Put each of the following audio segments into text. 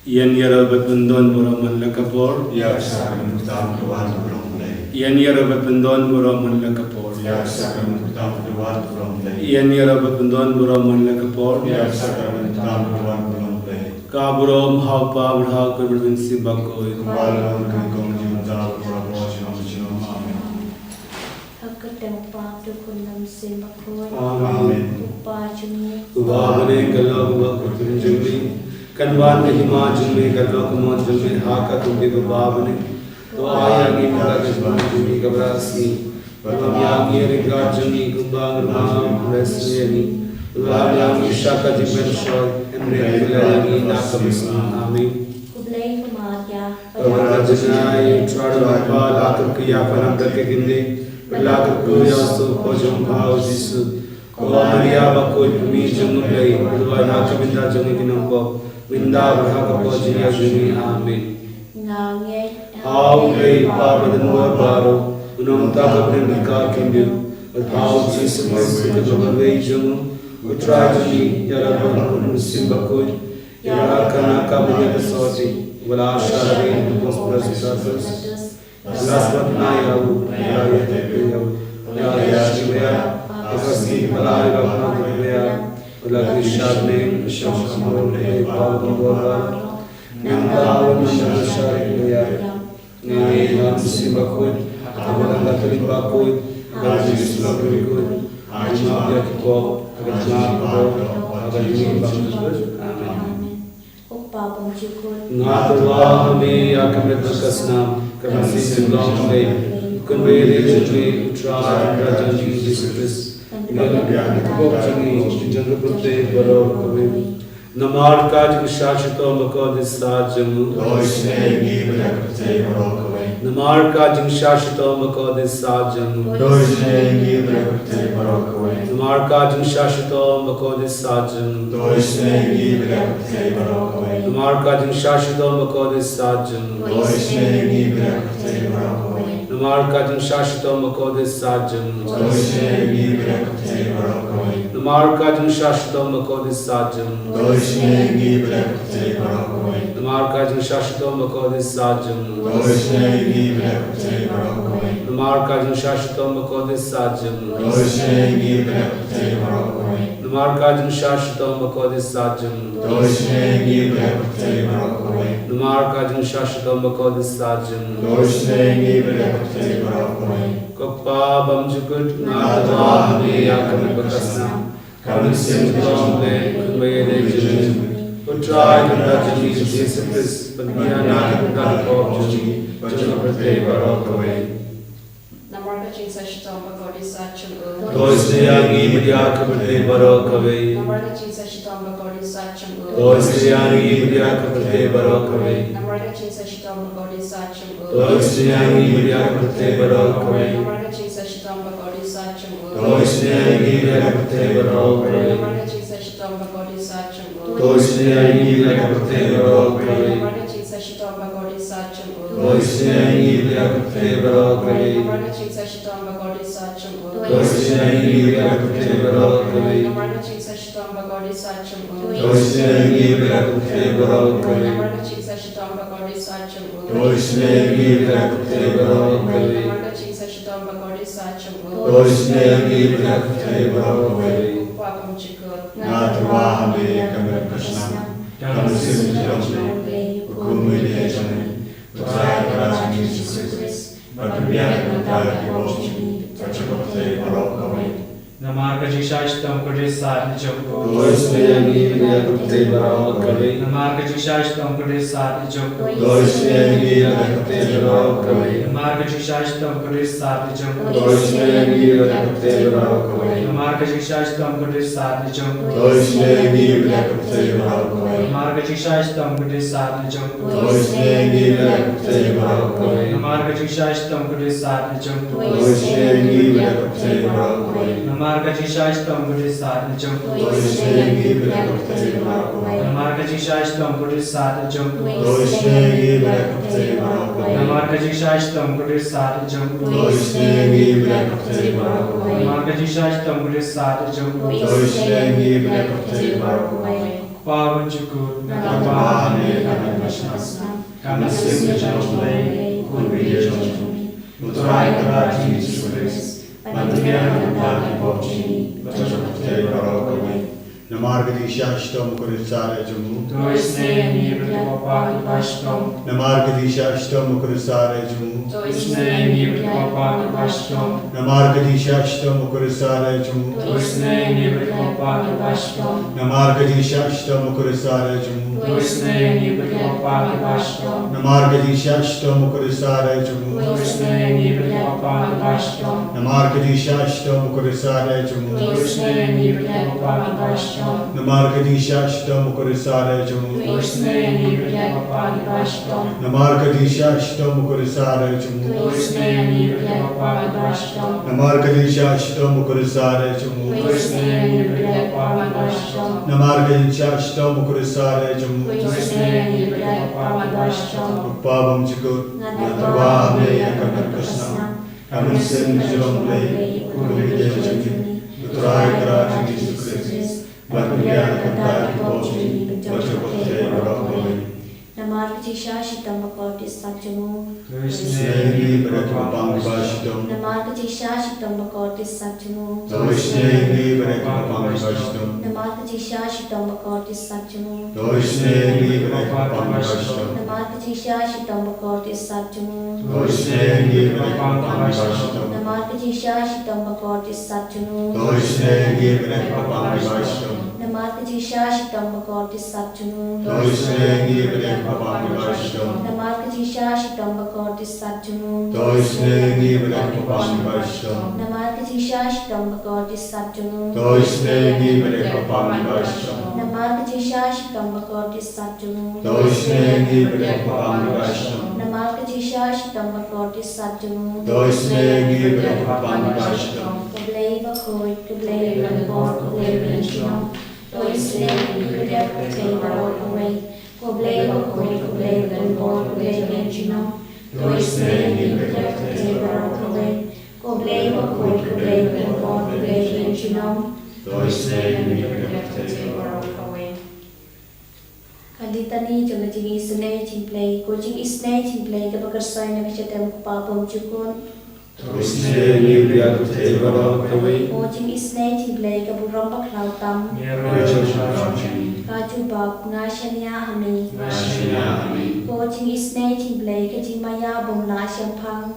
Yan yarabat bendon buraman lakapor. Ya sakram kutam tuan bromle. Yan yarabat bendon buraman lakapor. Ya sakram kutam tuan bromle. Yan yarabat bendon buraman lakapor. Ya sakram kutam tuan bromle. Kaburom haupa budha kurvinsi bakoi. Kubalon kengkong jumta purapochinam chinam amen. Hakatang pa tu kunam simbakoi. Amen. Upa jumi. Ubabane kalau bakurvin jumi. Kanwan kahima jumi kalau kumon jumi haka tumbi ubabane. To ayangi mala kajman jumi kabrasi. Pamyangi ringa jumi kumbang rumam resni. Ubayangi shaka jiben shoy. Emre kulayani nakabisna amin. Kublay kumadya. Pavarajana tradu apa lakum kiyapanam prakeginde. Lakum kuyasu pojum bhao jisu. Ko Maria bakoi pumi jumulai. Udwa nakabinda jumi kinampo. Winda Brahaka Pojaya Juni Amin. Nangye. How great power the more baro, Unam Takabrinka Kindu, but how Jesus was the Babay Jumu, who tried to be Yaraban Simbakud, Yarakana Kabaya Soti, Valasha Rain, the prosperous others, Laswatnaya, Naya Shivaya, Akasi Malaya Pavaya. Lakishadne Shamsamone Bhavavara Nandava Nandashariya Nandam Simbakud Amalangatarin Bakud Gajis Lakurikud Ajnabyakipo Agajnabko Agajni Bhaktashud Amen. Upapam Chukut Ngadwa Hame Yakamedakasna Kamasi Simlong Convey Jitri Utra Rajan Jesus Namar Kaj Shashito Mako Disajam Namar Kaj Shashito Mako Disajam Namar Kaj Shashito Mako Disajam Namar Kaj Shashito Mako Disajam Namar Kaj Shashito Mako Disajam Namar Kaj Shashito Mako Disajam Namar Kaj Shashito Mako Disajam Namar Kaj Shashito Mako Disajam Namar Kaj Shashito Mako Disajam Namar Kaj Shashito Mako Disajam Koppa Bamjukut Nadwa Hame Yakamibakasna Karusim Tomle Kumbayade Jim Uttrai Kundajani Jesus Pandiana Kundako Jim Janaprate Barokaway Namarka Jinsa Shitamba Godi Sacham Toistriyangi Midyakapate Barokaway Namarka Jinsa Shitamba Godi Sacham Toistriyangi Midyakapate Barokaway Namarka Jinsa Shitamba Godi Sacham Toistriyangi Midyakapate Barokaway Namarka Jinsa Shitamba Godi Sacham Toistriyangi Midyakapate Barokaway Namarka Jinsa Shitamba Godi Sacham Toistriyangi Midyakapate Barokaway Namarka Jinsa Shitamba Godi Sacham Toistriyangi Midyakapate Barokaway Namarka Jinsa Shitamba Godi Sacham Toistriyangi Midyakapate Barokaway Namarka Jinsa Shitamba Godi Sacham Toistriyangi Midyakapate Barokaway Namarka Jinsa Shitamba Godi Sacham Toistriyangi Midyakapate Barokaway Namarka Jinsa Shitamba Godi Sacham Toistriyangi Midyakapate Barokaway Upapam Chukut Nadwa Hame Yakamibakasna Karusim Tomle Kumbayade Jim Uttrai Rajan Jesus Pamyangi Nakabisna Janaprate Barokaway Namar Kaj Shashtam Kudi Sadijam Toistriyangi Midyakapate Barokaway Namar Kaj Shashtam Kudi Sadijam Toistriyangi Midyakapate Barokaway Namar Kaj Shashtam Kudi Sadijam Toistriyangi Midyakapate Barokaway Namar Kaj Shashtam Kudi Sadijam Toistriyangi Midyakapate Barokaway Namar Kaj Shashtam Kudi Sadijam Toistriyangi Midyakapate Barokaway Namar Kaj Shashtam Kudi Sadijam Toistriyangi Midyakapate Barokaway Namar Kaj Shashtam Kudi Sadijam Toistriyangi Midyakapate Barokaway Namar Kaj Shashtam Kudi Sadijam Toistriyangi Midyakapate Barokaway Namar Kaj Shashtam Kudi Sadijam Toistriyangi Midyakapate Barokaway Namar Kaj Shashtam Kudi Sadijam Toistriyangi Midyakapate Barokaway Papa Jukut, Nagabahami Nagabahami, Nagabasnam Kami Simjumlay, Kunvijajumi, Uturai Karati Jesus, Pantumian Nagabahami Bokchini, Bachapate Barokaway, Namargadisha Ashtam Kurisare Jumu, Toisne Nibritwapa Vashtam, Namargadisha Ashtam Kurisare Jumu, Toisne Nibritwapa Vashtam, Namargadisha Ashtam Kurisare Jumu, Toisne Nibritwapa Vashtam, Namargadisha Ashtam Kurisare Jumu, Toisne Nibritwapa Vashtam, Namargadisha Ashtam Kurisare Jumu, Toisne Nibritwapa Vashtam, Namargadisha Ashtam Kurisare Jumu, Toisne Nibritwapa Vashtam, Namargadisha Ashtam Kurisare Jumu, Toisne Nibritwapa Vashtam, Namargadisha Ashtam Kurisare Jumu, Toisne Nibritwapa Vashtam, Namargadisha Ashtam Kurisare Jumu, Toisne Nibritwapa Vashtam, Namargadisha Ashtam Kurisare Jumu, Toisne Nibritwapa Vashtam, Pabam Jukut, Nagabahami Nagabasnam, Kami Simjumlay, Kunvijajumi, Uturai Karati Jesus, Pantumian Nagabahami Bokchini, Bachapate Barokaway, Namargaji Shashitam Bhakoti Satchamu Toisne Nibritwapa Vashtam, Namargaji Shashitam Bhakoti Satchamu Toisne Nibritwapa Vashtam, Namargaji Shashitam Bhakoti Satchamu Toisne Nibritwapa Vashtam, Namargaji Shashitam Bhakoti Satchamu Toisne Nibritwapa Vashtam, Namargaji Shashitam Bhakoti Satchamu Toisne Nibritwapa Vashtam, Namargaji Shashitam Bhakoti Satchamu Toisne Nibritwapa Vashtam, Namargaji Shashitam Bhakoti Satchamu Toisne Nibritwapa Vashtam, Namargaji Shashitam Bhakoti Satchamu Toisne Nibritwapa Vashtam, Namargaji Shashitam Bhakoti Satchamu Toisne Nibritwapa Vashtam, Namargaji Shashitam Bhakoti Satchamu Toisne Nibritwapa Vashtam, Kableva Koi, Kableva Bor, Kableva Chinam, Toisne Nibritwapa Away, Kableva Koi, Kableva Bor, Kableva Chinam, Toisne Nibritwapa Away, Kableva Koi, Kableva Bor, Kableva Chinam, Toisne Nibritwapa Kalitani jangan jingi senai cimplay, kucing isnai cimplay kebakersai nabi cetem kupapam cukun, Toisne Nibritwapa Barokaway, kucing isnai cimplay keburam paklautam, kaju bab ngashania ami, kucing isnai cimplay kejimaya bumla syampang,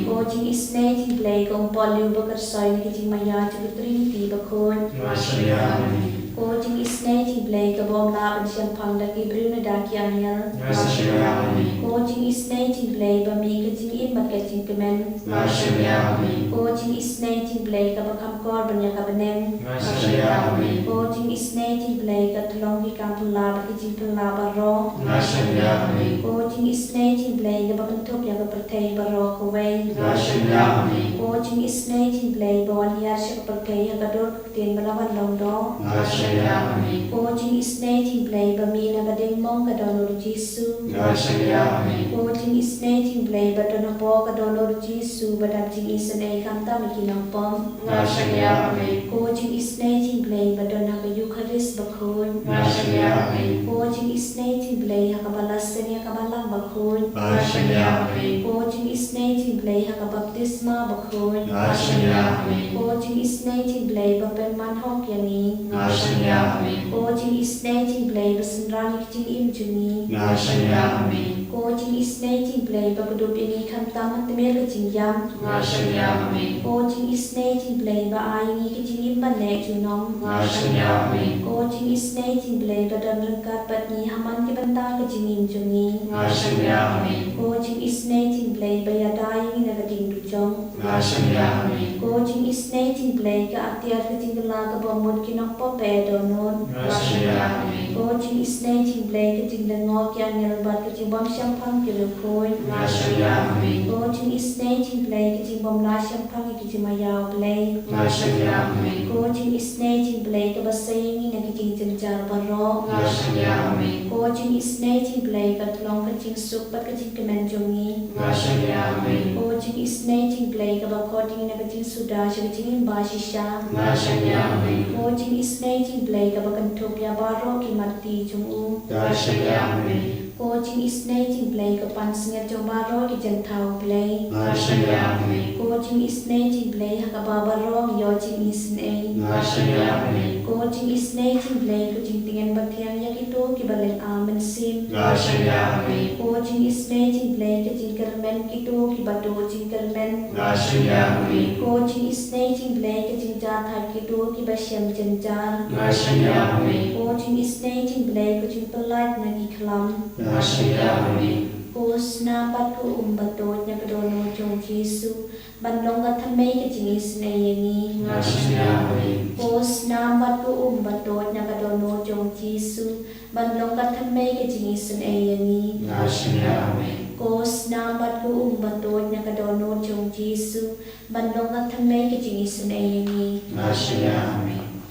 kucing isnai cimplay kumpaliu bekersai kejimaya cukutri ti bakun. Kucing isnai cimplay kebom laban syampang daki bruna daki angel. Kucing isnai cimplay bami kecing imat kecing kemen. Kucing isnai cimplay kabakam korban yang kabeneng. Kucing isnai cimplay katolong di kampung laba kecing pelaba roh. Kucing isnai cimplay kabakentuk yang kepertai baro kaway. Kucing isnai cimplay bawan hiar syakapertai yang kador ketien balawan longdong. Kucing isnai cimplay bami nagadeng mong kadonor Jisu. Kucing isnai cimplay badona po kadonor Jisu badam cing isnai kanta mikinang pom. Kucing isnai cimplay badona Eucharis bakun. Kucing isnai cimplay hakabalas seni hakabalang bakun. Kucing isnai cimplay hakabaptisma bakun. Kucing isnai cimplay baperman hok yani. Kucing isnai cimplay besenrani kecing imjuni. Kucing isnai cimplay bakudup ini kantaman temir kecing yam. Kucing isnai cimplay baaini kecing imban nek junong. Kucing isnai cimplay badan lengkap patni haman kebenta kecing imjuni. Kucing isnai cimplay bayadai ini nagading dujong. Kucing isnai cimplay ke aktiar kecing gela kebomud kinong pope donon. Kucing isnai cimplay kecing dengok yang nyelbat kecing bom syampang kilukun. Kucing isnai cimplay kecing bom la syampang kecing mayau play. Kucing isnai cimplay ke basayingi na kecing jenjar baro. Kucing isnai cimplay ke telong kecing supat kecing kemenjongi. Kucing isnai cimplay blake aba according in agatin suda shagatin bashisha Nashanya Amen. Coaching is nating blake aba kantopia baro ki mati jungu Nashanya Amen. Coaching is nating blake apan singa jambaro ki jantau blay Nashanya Amen. Coaching is nating blake hakababa rong yojing is nay Nashanya Amen. Coaching is nating blake kuching tingan bathiang yakito ki balen amen sim Nashanya Amen. Coaching is nating blake kuching kermen kito ki bato ching kermen Nashanya Amen. Coaching is nating blake kuching jar thai kito ki basyam janjar Nashanya Amen. Coaching is nating blake kuching pelat nagi klam Nashanya Amen. Kos na bat ko umbatot na kadono chong Jesu banlong at hamay kuching is nayangi Nashanya Amen. Kos na bat ko umbatot na kadono chong Jesu banlong at hamay kuching is nayangi Nashanya Amen. Kos na bat ko umbatot na kadono chong Jesu banlong at hamay kuching is nayangi Nashanya Amen.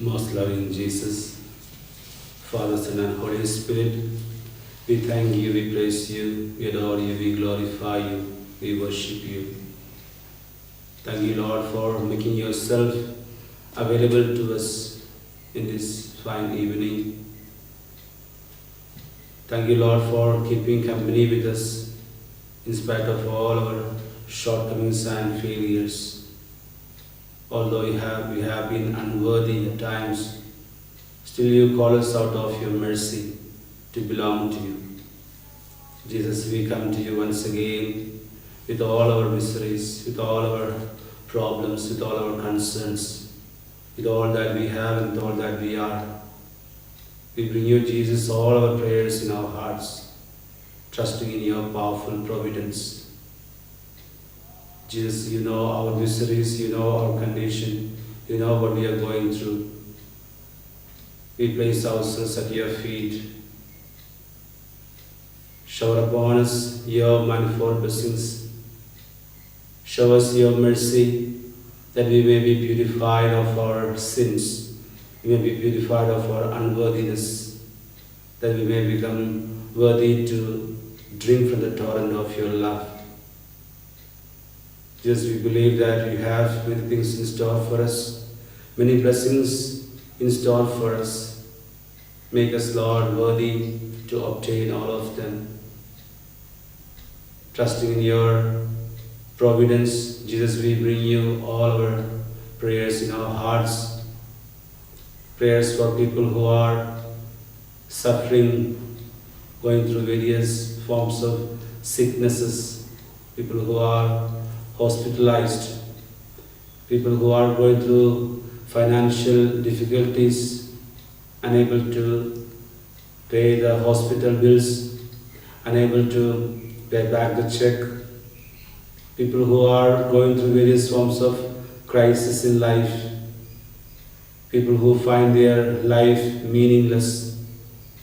Most loving Jesus, Father, Son, and Holy Spirit, we thank you, we praise you, we adore you, we glorify you, we worship you. Thank you, Lord, for making yourself available to us in this fine evening. Thank you, Lord, for keeping company with us in spite of all our shortcomings and failures. Although we have been unworthy at times, still you call us out of your mercy to belong to you. Jesus, we come to you once again with all our miseries, with all our problems, with all our concerns, with all that we have and with all that we are. We bring you, Jesus, all our prayers in our hearts, trusting in your powerful providence. Jesus, you know our miseries, you know our condition, you know what we are going through. We place ourselves at your feet. Shower upon us your manifold blessings. Show us your mercy, that we may be purified of our sins, we may be purified of our unworthiness, that we may become worthy to drink from the torrent of your love. Jesus, we believe that you have many things in store for us, many blessings in store for us. Make us, Lord, worthy to obtain all of them. Trusting in your providence, Jesus, we bring you all our prayers in our hearts. Prayers for people who are suffering, going through various forms of sicknesses, people who are hospitalized, people who are going through financial difficulties, unable to pay the hospital bills, unable to pay back the check, people who are going through various forms of crisis in life, people who find their life meaningless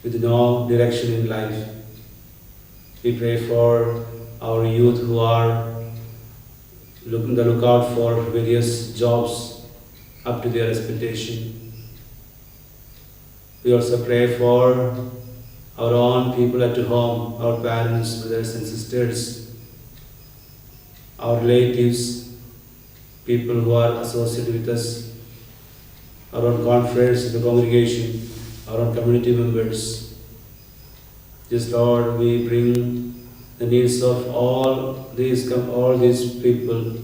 with no direction in life. We pray for our youth who are looking the lookout for various jobs up to their expectation. We also pray for our own people at home, our parents, brothers and sisters, our relatives, people who are associated with us, our own confreres in the congregation, our own community members. Just Lord, we bring the needs of all these people,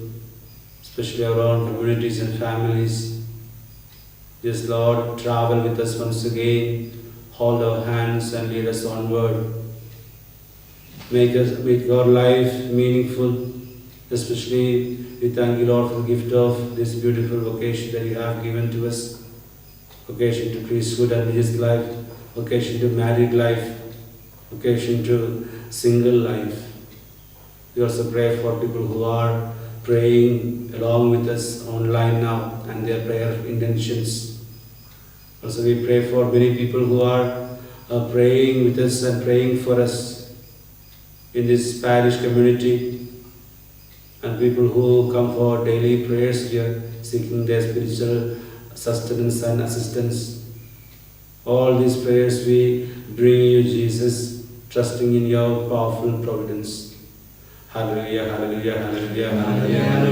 especially our own communities and families. Just Lord, travel with us once again, hold our hands and lead us onward. Make our life meaningful. Especially, we thank you, Lord, for the gift of this beautiful vocation that you have given to us. Vocation to priesthood and religious life, vocation to married life, vocation to single life. We also pray for people who are praying along with us online now and their prayer intentions. Also, we pray for many people who are praying with us and praying for us in this parish community, and people who come for daily prayers here, seeking their spiritual sustenance and assistance. All these prayers we bring you, Jesus, trusting in your powerful providence. Hallelujah, hallelujah, hallelujah, hallelujah,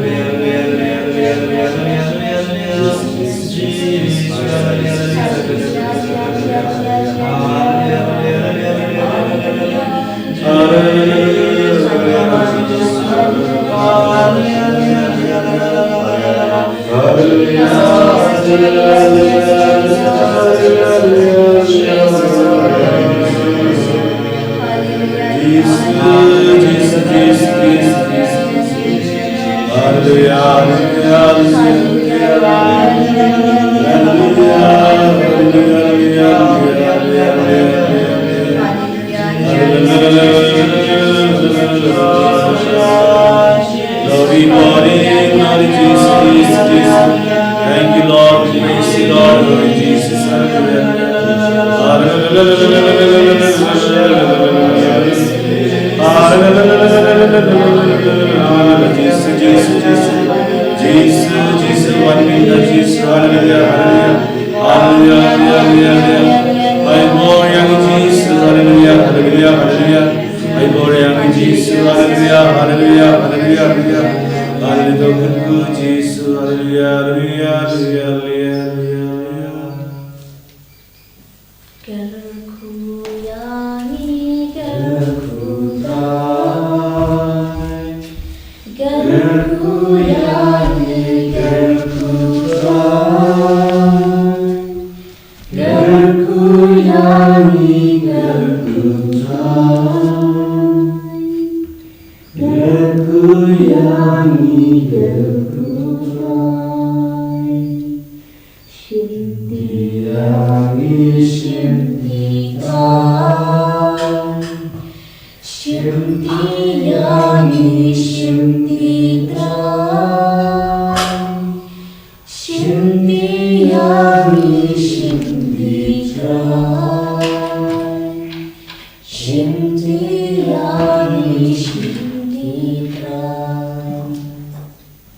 Thank you, Lord. Praise you, Lord. Lord Jesus. Jesus, one minute, Jesus, hallelujah, hallelujah, hallelujah, hallelujah, Jesus, hallelujah, hallelujah, hallelujah, hallelujah, Jesus, hallelujah, hallelujah, hallelujah, hallelujah, hallelujah, Jesus, hallelujah, hallelujah, hallelujah, hallelujah.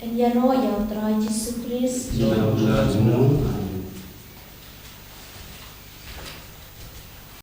En januari